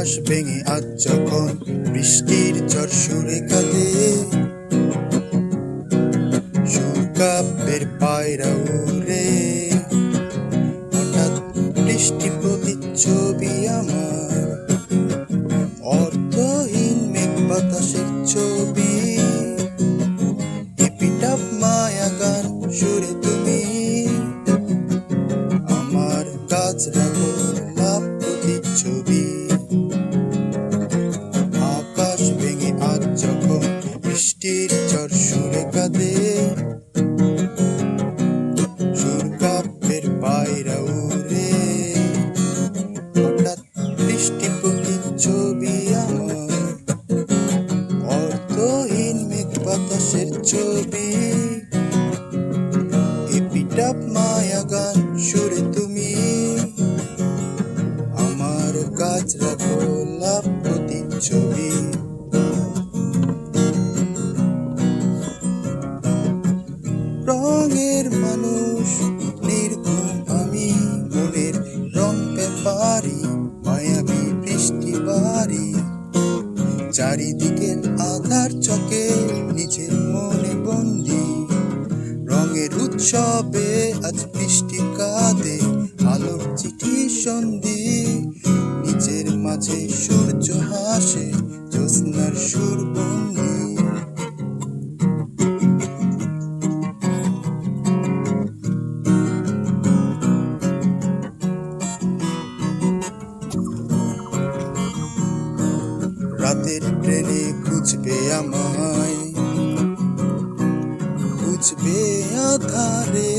আকাশ ভেঙে আজ যখন বৃষ্টির ঝড় সুরে কাঁদে, সুর কাব্যের পায়রা উড়ে, হঠাৎ বৃষ্টি প্রতিচ্ছবি আমার, অর্থহীন মেঘ বাতাসের ছবি, এপিটাপ মায়া গান সুরে তুমি আমার কাজরা গোলাপ প্রতিচ্ছবি। আকাশ ভেঙে আজ যখন বৃষ্টির ঝড় সুরে কাঁদে, সুর কাব্যের পায়রা উড়ে, হঠাৎ বৃষ্টি প্রতিচ্ছবি আমার, অর্থহীন মেঘ বাতাসের ছবি, এপিটাপ মায়া গান সুরে তুমি আমার কাজরা গোলাপ প্রতিচ্ছবি। রঙের মানুষ নির্ঘুম আমি, মনের রং পেপারি, মায়াবী বৃষ্টি বাড়ি, চারিদিকের আধার চকে নিজের মনে বন্দি, রঙের উৎসবে আজ বৃষ্টি কাঁদে, আলোর চিঠি সন্ধি, নিজের মাঝে সূর্য হাসে, জ্যোৎস্নার সুর বন্দি। রাতের ট্রেনে খুঁজবে আমায়, খুঁজবে আধারে,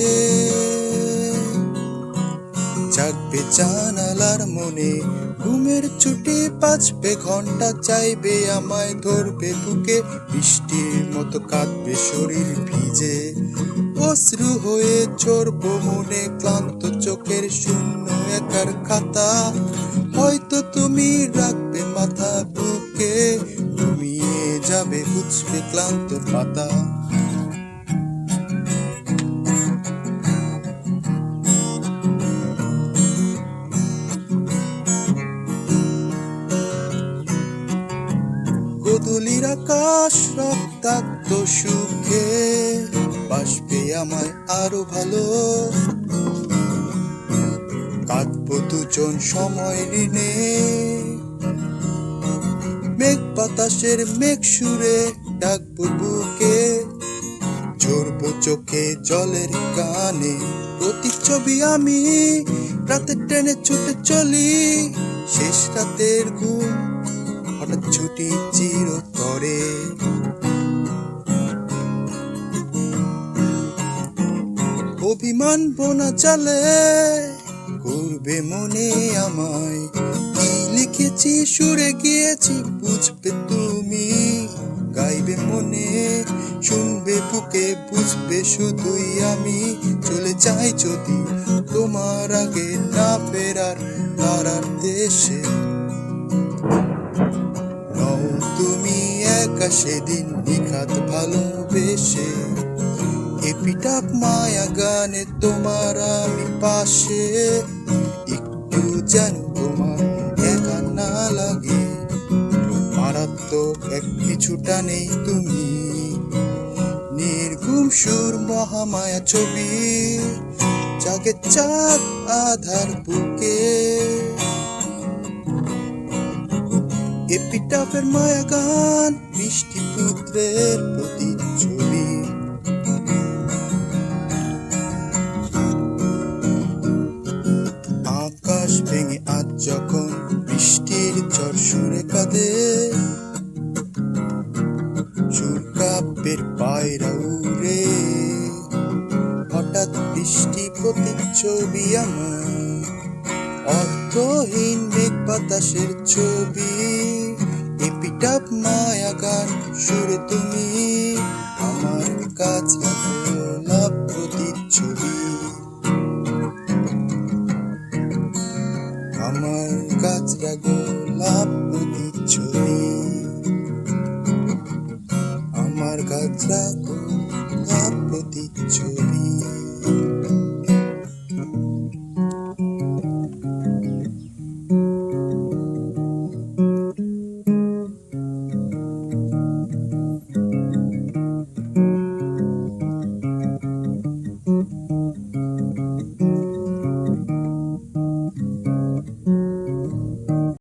জাগবে জানালার মনে, ঘুমের ছুটি বাজবে ঘন্টা, চাইবে আমায় ধরবে বুকে, বৃষ্টির মতো কাঁদবে শরীর ভিজে, অশ্রু হয়ে ঝরবো মনে, ক্লান্ত চোখের শূন্য একার খাতা, হয়তো তুমি রাখবে মাথা বুকে, ঘুমিয়ে যাবে বুঝবে ক্লান্ত পাতা। গোধূলির আকাশ রক্তাক্ত সুখে বাসবে আমায় আরো ভালো, কাঁদবো দুজন সময় ঋণে, মেঘ বাতাসের মেঘ সুরে ডাকবো বুকে, ঝরবো চোখে জলের গানে প্রতিচ্ছবি আমি, রাতের ট্রেনে ছুটে চলি, শেষ রাতের ঘুম হঠাৎ ছুটি চিরতরে। অভিমান বোনা চালে করবে মনে আমায়, কি লিখেছি সুরে গিয়েছি বুঝবে তুমি, গাইবে মনে শুনবে বুকে, বুঝবে শুধুই আমি, চলে যাই যদি তোমার আগে না ফেরার তারার দেশে, নও তুমি একা সেদিন নিখাত ভালোবেসে, এপিটাপ মায়া গানে তোমার আমি পাশে, একটু যেন তোমার একা না লাগে, মারাত্মক এক কিছুটা নেই তুমি, নির্ঘুম সুর মহামায়া ছবি, জাগে চাঁদ আধার বুকে, এপিটাপের মায়া গান বৃষ্টি পুত্রের প্রতিচ্ছবি। আকাশ ভেঙে আজ যখন বৃষ্টির ঝড় সুরে কাঁদে, সুর কাব্যের পায়রা উড়ে, হঠাৎ বৃষ্টি প্রতিচ্ছবি আমার, অর্থহীন মেঘ বাতাসের ছবি, এপিটাপ মায়া গান সুরে তুমি আমার কাজরা গোলাপ প্রতিচ্ছবি, আমার কাজরা গোলাপ প্রতিচ্ছবি, আমার কাজরা গোলাপ প্রতিচ্ছবি।